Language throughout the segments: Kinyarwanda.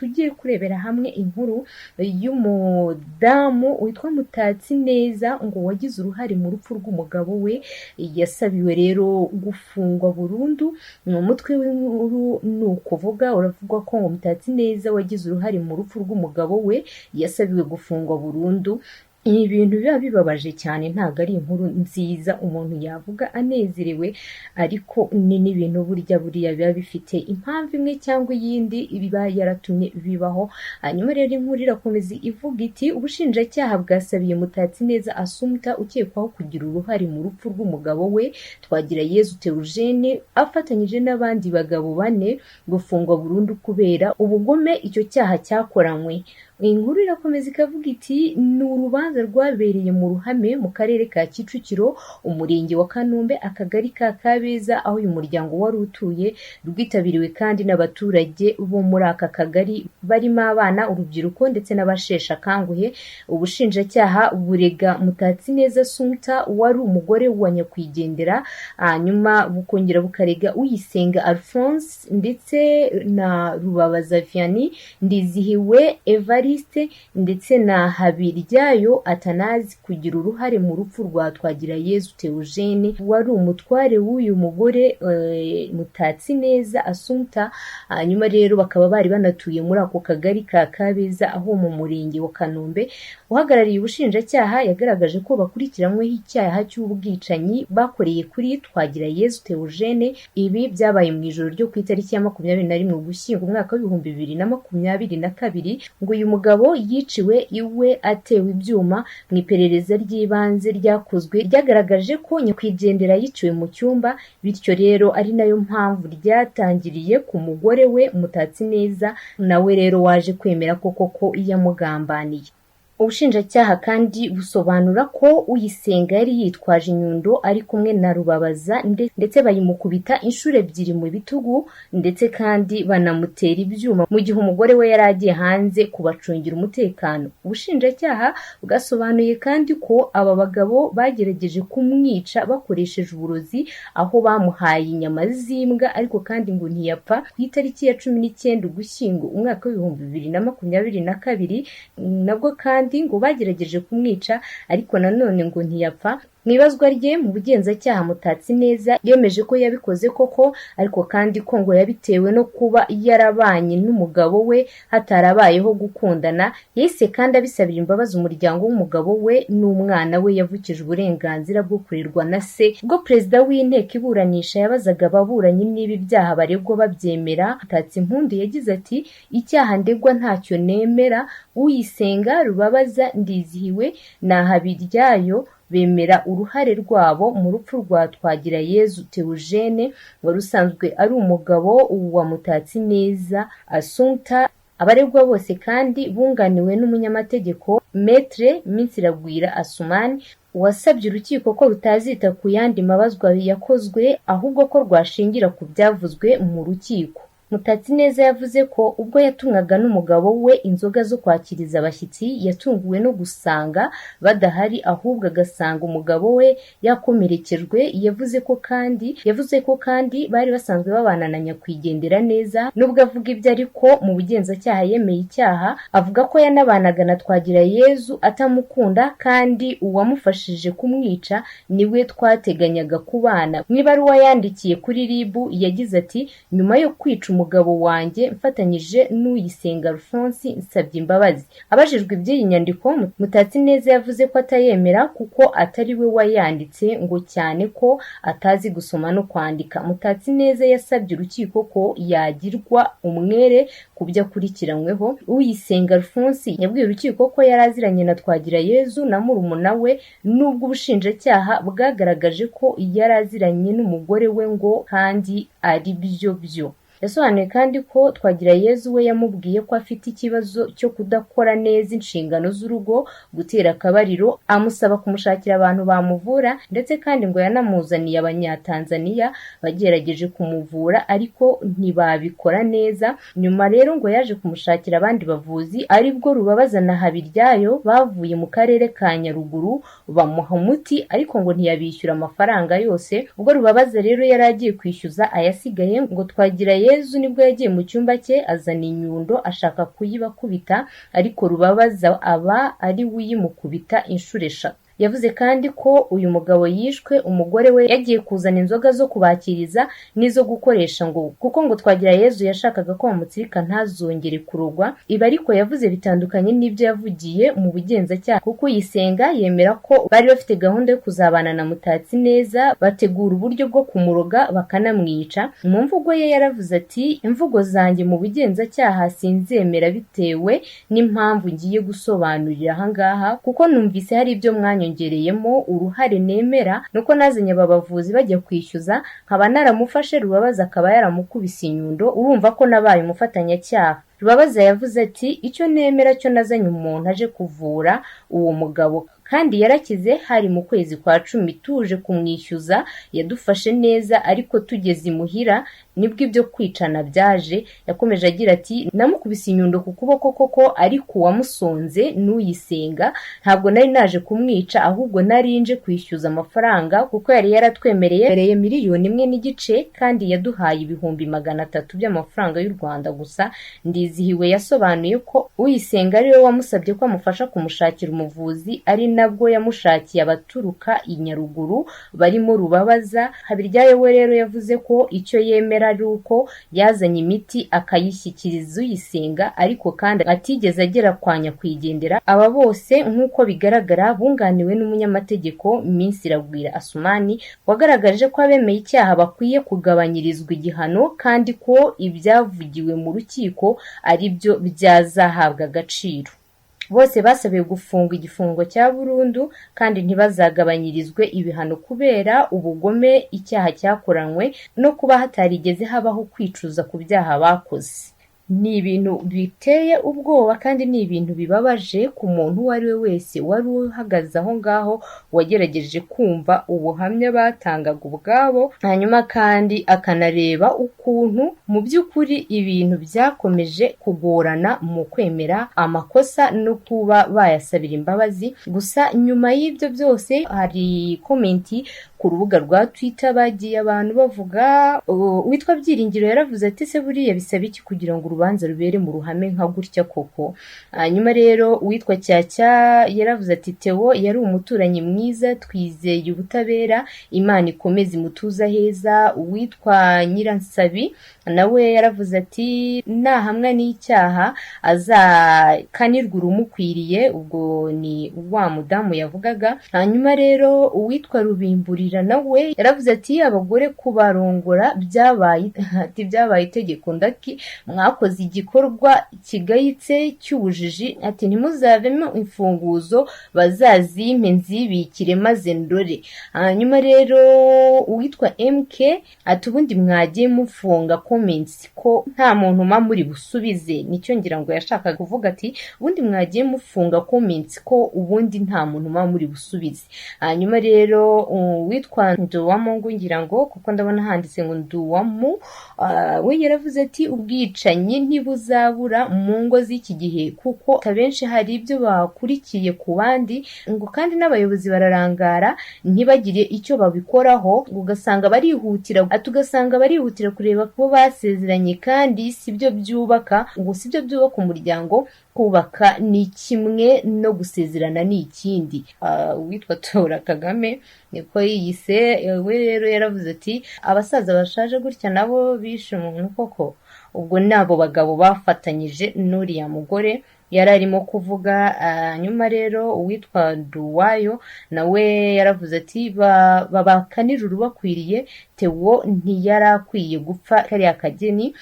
tugiye kurebera hamwe inkuru y'umudamu witwa Mutatsineza ngo wagize uruhare mu rupfu rw'umugabo we, yasabiwe rero gufungwa burundu. Mu mutwe w'inkuru ni ukuvuga uravugwa ko ngo Mutatsineza wagize uruhare mu rupfu rw'umugabo we yasabiwe gufungwa burundu. Ibi bintu biba bibabaje cyane, ntabwo ari inkuru nziza umuntu yavuga anezerewe, ariko ni n'ibintu buriya biba bifite impamvu imwe cyangwa iyindi biba yaratumye bibaho. Hanyuma rero inkuru irakomeza ivuga iti ubushinjacyaha bwasabiye Mutatsineza Assumpta ukekwaho kugira uruhare mu rupfu rw'umugabo we Twagirayezu Theogene afatanyije n'abandi bagabo 4 gufungwa burundu kubera ubugome icyo cyaha cyakoranywe. Inkuru irakomeza ikavuga iti ni urubanza rwabereye mu ruhame mu karere ka Kicukiro, umurenge wa Kanombe, akagari ka Kabeza, aho uyu muryango wari utuye, rwitabiriwe kandi n'abaturage bo muri aka kagari barimo abana, urubyiruko ndetse n'abashesha kanguhe. Ubushinjacyaha burega Mutatsineza Assumpta wari umugore wa nyakwigendera, hanyuma bukongera bukarega Uyisenga Alphonse ndetse na Rubabaza Vianney, Ndizihiwe Evariste ndetse na Habiryayo Atanazi kugira uruhare mu rupfu rwa Twagirayezu Theogene wari umutware w'uyu mugore Mutatsineza Assumpta. Hanyuma rero bakaba bari banatuye muri ako kagari ka Kabeza aho mu murenge wa Kanombe. Uhagarariye ubushinjacyaha yagaragaje ko bakurikiranyweho icyaha cy'ubwicanyi bakoreye kuri Twagirayezu Theogene. Ibi byabaye mu ijoro ryo ku itariki ya 21 Ugushyingo umwaka wa 2022 ngo uyu mugabo yiciwe iwe atewe ibyuma. Mu iperereza ry'ibanze ryakozwe ryagaragaje ko nyakwigendera yiciwe mu cyumba, bityo rero ari nayo mpamvu ryatangiriye ku mugore we Mutatsineza, nawe rero waje kwemera koko yamugambaniye. Ubushinjacyaha kandi busobanura ko Uyisenga yari yitwaje inyundo ari kumwe na Rubabaza ndetse bayimukubita inshuro 2 mu bitugu ndetse kandi banamutera ibyuma mu gihe umugore we yari agiye hanze kubacungira umutekano. Ubushinjacyaha bwasobanuye kandi ko aba bagabo bagerageje kumwica bakoresheje uburozi, aho bamuhaye inyama z'imbwa ariko kandi ngo ntiyapfa. Ku itariki ya 19 Ugushyingo umwaka wa 2022 nabwo kandi ngo bagerageje kumwica ariko nanone ngo ntiyapfa. Mwibazwa rye mu bugenzacyaha Mutatsineza yemeje ko yabikoze koko, ariko kandi ko ngo yabitewe no kuba yarabanye n'umugabo we hatarabayeho gukundana. Yese kandi abisabira imbabazi umuryango w'umugabo we n'umwana we yavukije uburenganzira bwo kurirwa na se. Ubwo perezida w'inteko iburanisha yabazaga ababuranyi niba ibyaha baregwa babyemera, Mutatsimpundu yagize ati icyaha ndegwa ntacyo nemera. Uyisenga, Rubabaza, Ndizihiwe na Habiryayo bemera uruhare rwabo mu rupfu rwa Twagirayezu Theogene wari usanzwe ari umugabo wa Mutatsineza Assumpta. Abaregwa bose kandi bunganiwe n'umunyamategeko Maître Minsiragwira Asumani, wasabye urukiko ko rutazita ku yandi mabazwa yakozwe ahubwo ko rwashingira ku byavuzwe mu rukiko. Mutatsineza yavuze ko ubwo yatumwaga n'umugabo we inzoga zo kwakiriza abashyitsi yatunguwe no gusanga badahari, ahubwo agasanga umugabo we yakomerekejwe. Yavuze ko kandi bari basanzwe babana na nyakwigendera neza. Nubwo avuga ibyo ariko mu bugenzacyaha yemeye icyaha, avuga ko yanabanaga na Twagirayezu atamukunda kandi uwamufashije kumwica niwe twateganyaga kubana. Mu ibaruwa yandikiye kuri RIB yagize ati nyuma yo kwica umugabo wanjye mfatanyije n'Uyisenga Alphonse nsabye imbabazi. Abajijwe iby'iyi nyandiko Mutatsineza yavuze ko atayemera kuko atari we wayanditse, ngo cyane ko atazi gusoma no kwandika. Mutatsineza yasabye urukiko ko yagirwa umwere ku byo akurikiranyweho. Uyisenga Alphonse yabwiye urukiko ko yari aziranye na Twagirayezu na murumuna we, nubwo ubushinjacyaha bwagaragaje ko yari aziranye n'umugore we ngo kandi ari byo. Yasobanuye kandi ko Twagirayezu we yamubwiye ko afite ikibazo cyo kudakora neza inshingano z'urugo, gutera akabariro, amusaba kumushakira abantu bamuvura, ndetse kandi ngo yanamuzaniye Abanyatanzania bagerageje kumuvura ariko ntibabikora neza. Nyuma rero ngo yaje kumushakira abandi bavuzi, aribwo Rubabaza na Habiryayo bavuye mu karere ka Nyaruguru bamuha umuti ariko ngo ntiyabishyura amafaranga yose. Ubwo Rubabaza rero yari agiye kwishyuza ayasigaye ngo Twagirayezu Yezu nibwo yagiye mu cyumba cye azana inyundo ashaka kuyibakubita, ariko Rubabaza aba ari we uyimukubita inshuro 3. Yavuze kandi ko uyu mugabo yishwe umugore we yagiye kuzana inzoga zo kubakiriza n'izo gukoresha kuko ngo Twagirayezu yashakaga ko bamutsirika ntazongere kurogwa. Ibi ariko yavuze bitandukanye n'ibyo yavugiye mu bugenzacyaha, kuko Uyisenga yemera ko bari bafite gahunda yo kuzabana na Mutatsineza, bategura uburyo bwo kumuroga bakanamwica. Mu mvugo ye yaravuze ati, imvugo zanjye mu bugenzacyaha sinzemera bitewe n'impamvu ngiye gusobanurira ahangaha, kuko numvise hari ibyo mwanyongereyemo. Uruhare nemera nuko nazanye aba bavuzi bajya kwishyuza, nkaba naramufashe Rubabaza akaba yaramukubise inyundo, urumva ko nabaye umufatanyacyaha. Rubabaza yavuze ati, icyo nemera cyo nazanye umuntu aje kuvura uwo mugabo kandi yarakize, hari mu kwezi kwa 10 tuje kumwishyuza, yadufashe neza, ariko tugeze imuhira nibwo ibyo kwicana byaje. Yakomeje agira ati, namukubise inyundo ku kuboko koko, ariko uwamusonze n'Uyisenga, ntabwo nari naje kumwica, ahubwo nari nje kwishyuza amafaranga, kuko yari yaratwemereye 1,5 miliyoni kandi yaduhaye ibihumbi 300 by'amafaranga y'u Rwanda gusa. Ndizihiwe yasobanuye ko Uyisenga ari we wamusabye ko amufasha kumushakira umuvuzi, ari nabwo yamushakiye abaturuka i Nyaruguru barimo Rubabaza. Habiryayo we rero yavuze ko icyo yemera ari uko yazanye imiti akayishyikiriza Uyisenga, ariko kandi atigeze agera kwa nyakwigendera. Aba bose nk'uko bigaragara bunganiwe n'umunyamategeko Minsiragwira Asumani, wagaragaje ko abemeye icyaha bakwiye kugabanyirizwa igihano, kandi ko ibyavugiwe mu rukiko ari byo byazahabwa agaciro. Bose basabiwe gufungwa igifungo cya burundu kandi ntibazagabanyirizwe ibihano kubera ubugome icyaha cyakoranywe no kuba hatarigeze habaho kwicuza ku byaha bakoze. Ni ibintu biteye ubwoba kandi ni ibintu bibabaje ku muntu uwo ari we wese wari uhagaze aho ngaho, wagerageje kumva ubuhamya batangaga ubwabo, hanyuma kandi akanareba ukuntu mu by'ukuri ibintu byakomeje kugorana mu kwemera amakosa no kuba bayasabira imbabazi. Gusa nyuma y'ibyo byose hari komenti ku rubuga rwa Twitter bagiye abantu bavuga, witwa Byiringiro yaravuze ati, se buriya bisaba iki kugira ngo urubanza rubere mu ruhame nka gutya koko? Hanyuma rero uwitwa Cyacya yaravuze ati, Theo yari umuturanyi mwiza, twizeye ubutabera, Imana ikomeze imutuza heza. Uwitwa Nyiransabi nawe yaravuze ati, nahamwa n'icyaha azakanirwa urumukwiriye, ubwo ni wa mudamu yavugaga. Hanyuma rero uwitwa Rubimburira nawe yaravuze ati, abagore kubarongora byabaye itegeko ndaki, mwakoze igikorwa kigayitse cy'ubujiji, ati ntimuzavemo imfunguzo bazazimpe nzibikire maze ndore. Hanyuma rero uwitwa MK ati, ubundi mwagiye mufunga comments ko nta muntu muri busubize. Nicyo ngira ngo yashakaga kuvuga, ati ubundi mwagiye mufunga comments ko ubundi nta muntu muri busubize. Hanyuma rero witwa Nduwamungu, ngira ngo kuko ndabona handitse ngo Nduwamu, we yaravuze ati, ubwicanyi ntibuzabura mu ngo z'iki gihe, kuko abenshi hari ibyo bakurikiye ku bandi, ngo kandi n'abayobozi bararangara ntibagire icyo babikoraho, ugasanga barihutira kureba ko basezeranye, kandi sibyo byubaka, ngo sibyo byubaka umuryango. Kubaka ni kimwe no gusezerana ni ikindi. Witwa Tora Kagame niko yiyise, we rero yaravuze ati, abasaza bashaje gutya nabo bishe umuntu koko? Ubwo nabo bagabo bafatanyije n'uriya mugore yari arimo kuvuga. Nyuma rero uwitwa Duwayo nawe yaravuze ati, babakanira urubakwiriye, Theo ntiyarakwiye gupfa kariya kageni.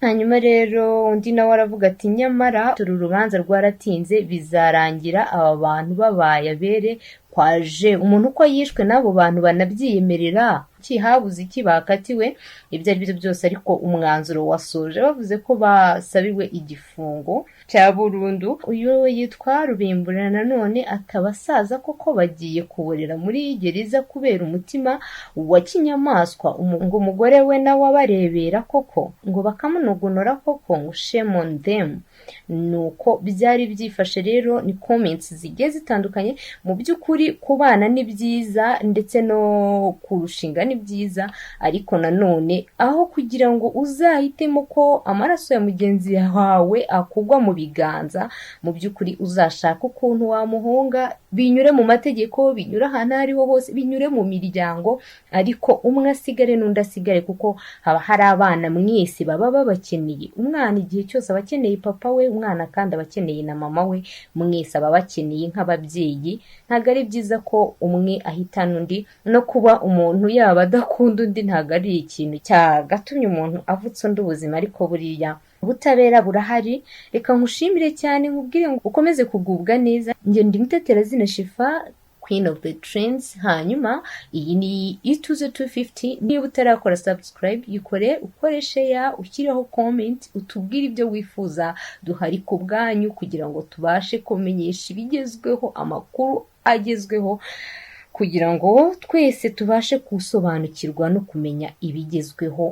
Hanyuma rero undi nawe aravuga ati, nyamara uru rubanza rwaratinze, bizarangira aba bantu babaye abere kwaje umuntu uko yishwe n'abo bantu banabyiyemerera, habuze iki bakatiwe. Ibyo ari byo byose ariko umwanzuro wasoje bavuze ko basabiwe igifungo cya burundu. Uyu yitwa Rubimbura nanone akaba asaza koko bagiye kuborera muri gereza kubera umutima wa kinyamaswa. Ngo umugore we nawe abarebera koko, ngo bakamunogonora koko, ngo shame on them. nuko byari byifashe rero. Ni comments zigiye zitandukanye. Mu by'ukuri kubana ni byiza ndetse no kurushinga ni byiza, ariko nanone aho kugira ngo uzahitemo ko amaraso ya mugenzi wawe akugwa mu biganza, mu by'ukuri uzashaka ukuntu wamuhunga, binyure mu mategeko, binyure ahantu ariho hose, binyure mu miryango, ariko umwe asigare n'undi asigare, kuko haba hari abana mwese baba babakeneye. Umwana igihe cyose aba akeneye papa we, umwana kandi aba akeneye na mama we, mwese aba bakeneye nk'ababyeyi. Ntabwo ari byiza ko umwe ahitana undi, no kuba umuntu yaba adakunda undi ntabwo ari ikintu cyagatumye umuntu avutsa undi ubuzima, ariko buriya ubutabera burahari. Reka nkushimire cyane, nkubwire ngo ukomeze kugubwa neza. Njye ndi Muteterazina Shifa, Queen of the Trends. Hanyuma iyi ni Ituze 250. Niba utarakora subscribe, yikore, ukore share, ushyireho comment, utubwire ibyo wifuza. Duhari ku bwanyu kugira ngo tubashe kumenyesha ibigezweho, amakuru agezweho, kugira ngo twese tubashe gusobanukirwa no kumenya ibigezweho